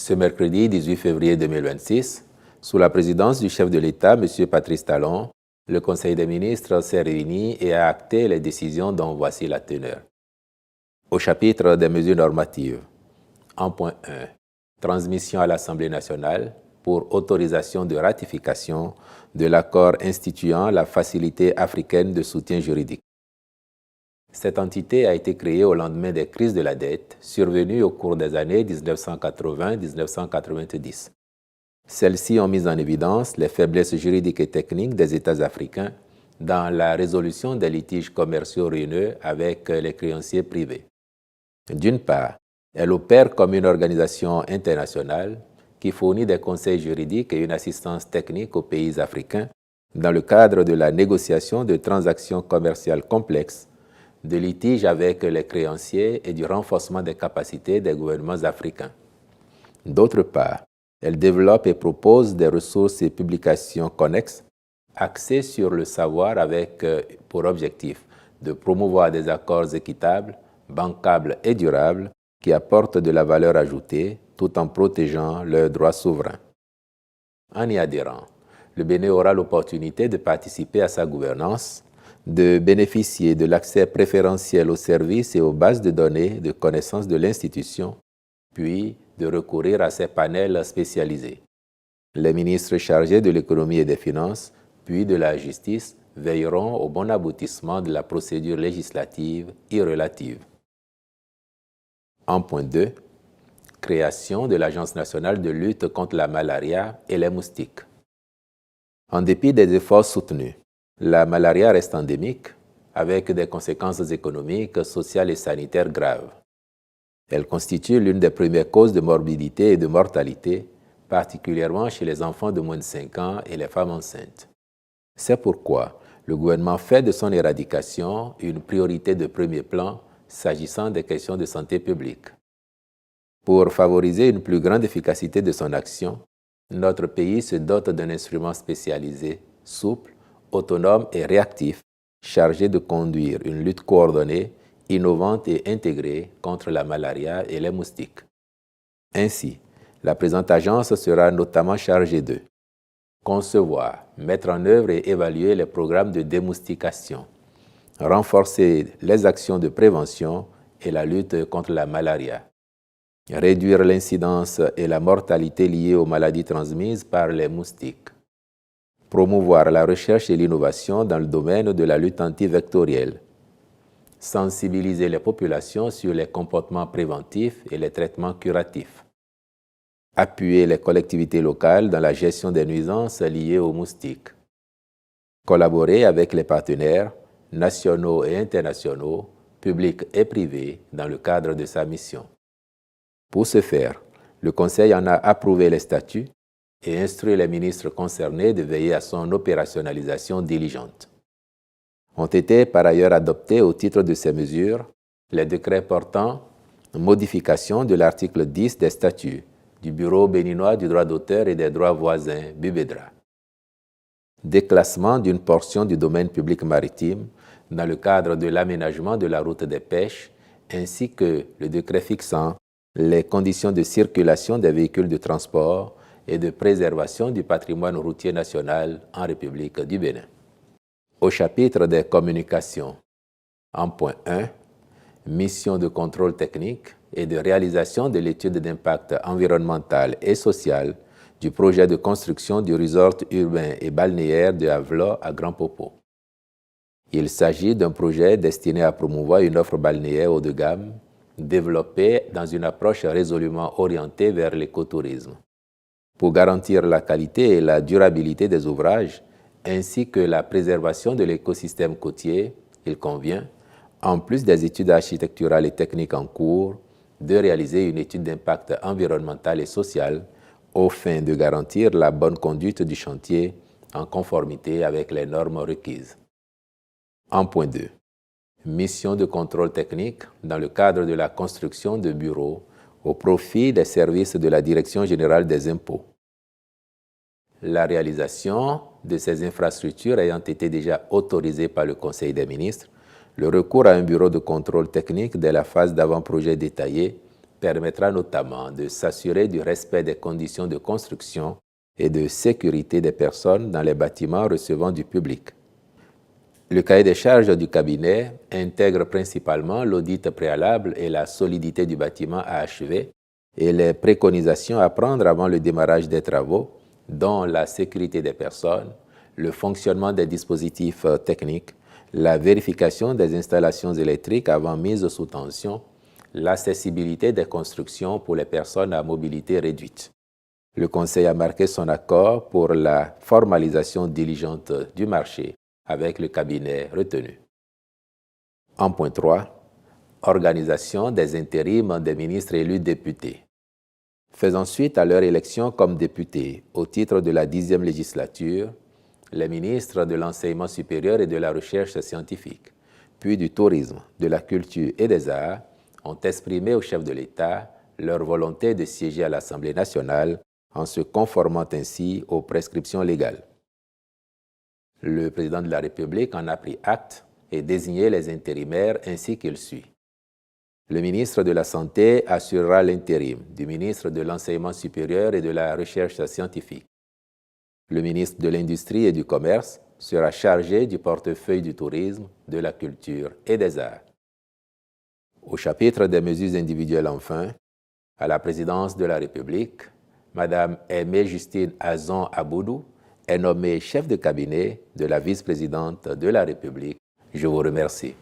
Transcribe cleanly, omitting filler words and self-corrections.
Ce mercredi 18 février 2026, sous la présidence du chef de l'État, M. Patrice Talon, le Conseil des ministres s'est réuni et a acté les décisions dont voici la teneur. Au chapitre des mesures normatives, en point 1, transmission à l'Assemblée nationale pour autorisation de ratification de l'accord instituant la Facilité africaine de soutien juridique. Cette entité a été créée au lendemain des crises de la dette survenues au cours des années 1980-1990. Celles-ci ont mis en évidence les faiblesses juridiques et techniques des États africains dans la résolution des litiges commerciaux ruineux avec les créanciers privés. D'une part, elle opère comme une organisation internationale qui fournit des conseils juridiques et une assistance technique aux pays africains dans le cadre de la négociation de transactions commerciales complexes, de litiges avec les créanciers et du renforcement des capacités des gouvernements africains. D'autre part, elle développe et propose des ressources et publications connexes axées sur le savoir avec pour objectif de promouvoir des accords équitables, bancables et durables qui apportent de la valeur ajoutée tout en protégeant leurs droits souverains. En y adhérant, le Bénin aura l'opportunité de participer à sa gouvernance, de bénéficier de l'accès préférentiel aux services et aux bases de données de connaissance de l'institution, puis de recourir à ses panels spécialisés. Les ministres chargés de l'économie et des finances, puis de la justice, veilleront au bon aboutissement de la procédure législative y relative. En point 2, création de l'Agence nationale de lutte contre la malaria et les moustiques. En dépit des efforts soutenus, la malaria reste endémique avec des conséquences économiques, sociales et sanitaires graves. Elle constitue l'une des premières causes de morbidité et de mortalité, particulièrement chez les enfants de moins de 5 ans et les femmes enceintes. C'est pourquoi le gouvernement fait de son éradication une priorité de premier plan s'agissant des questions de santé publique. Pour favoriser une plus grande efficacité de son action, notre pays se dote d'un instrument spécialisé, souple, autonome et réactif, chargé de conduire une lutte coordonnée, innovante et intégrée contre la malaria et les moustiques. Ainsi, la présente agence sera notamment chargée de concevoir, mettre en œuvre et évaluer les programmes de démoustication, renforcer les actions de prévention et la lutte contre la malaria, réduire l'incidence et la mortalité liées aux maladies transmises par les moustiques, promouvoir la recherche et l'innovation dans le domaine de la lutte antivectorielle, sensibiliser les populations sur les comportements préventifs et les traitements curatifs, appuyer les collectivités locales dans la gestion des nuisances liées aux moustiques, collaborer avec les partenaires nationaux et internationaux, publics et privés, dans le cadre de sa mission. Pour ce faire, le Conseil en a approuvé les statuts et instruit les ministres concernés de veiller à son opérationnalisation diligente. Ont été par ailleurs adoptés au titre de ces mesures les décrets portant modification de l'article 10 des statuts du Bureau béninois du droit d'auteur et des droits voisins, BUBEDRA, déclassement d'une portion du domaine public maritime dans le cadre de l'aménagement de la route des pêches, ainsi que le décret fixant les conditions de circulation des véhicules de transport et de préservation du patrimoine routier national en République du Bénin. Au chapitre des communications, en point 1, mission de contrôle technique et de réalisation de l'étude d'impact environnemental et social du projet de construction du resort urbain et balnéaire de Avlo à Grand Popo. Il s'agit d'un projet destiné à promouvoir une offre balnéaire haut de gamme, développée dans une approche résolument orientée vers l'écotourisme. Pour garantir la qualité et la durabilité des ouvrages, ainsi que la préservation de l'écosystème côtier, il convient, en plus des études architecturales et techniques en cours, de réaliser une étude d'impact environnemental et social aux fins de garantir la bonne conduite du chantier en conformité avec les normes requises. En point 2. Mission de contrôle technique dans le cadre de la construction de bureaux au profit des services de la Direction générale des impôts. La réalisation de ces infrastructures ayant été déjà autorisée par le Conseil des ministres, le recours à un bureau de contrôle technique dès la phase d'avant-projet détaillé permettra notamment de s'assurer du respect des conditions de construction et de sécurité des personnes dans les bâtiments recevant du public. Le cahier des charges du cabinet intègre principalement l'audit préalable et la solidité du bâtiment à achever et les préconisations à prendre avant le démarrage des travaux, dont la sécurité des personnes, le fonctionnement des dispositifs techniques, la vérification des installations électriques avant mise sous tension, l'accessibilité des constructions pour les personnes à mobilité réduite. Le Conseil a marqué son accord pour la formalisation diligente du marché avec le cabinet retenu. En point 3, organisation des intérims des ministres élus députés. Faisant suite à leur élection comme députés au titre de la 10e législature, les ministres de l'enseignement supérieur et de la recherche scientifique, puis du tourisme, de la culture et des arts, ont exprimé au chef de l'État leur volonté de siéger à l'Assemblée nationale en se conformant ainsi aux prescriptions légales. Le président de la République en a pris acte et désigné les intérimaires ainsi qu'il suit. Le ministre de la Santé assurera l'intérim du ministre de l'Enseignement supérieur et de la Recherche scientifique. Le ministre de l'Industrie et du Commerce sera chargé du portefeuille du tourisme, de la culture et des arts. Au chapitre des mesures individuelles enfin, à la présidence de la République, Mme Aimée Justine Azon Aboudou est nommée chef de cabinet de la vice-présidente de la République. Je vous remercie.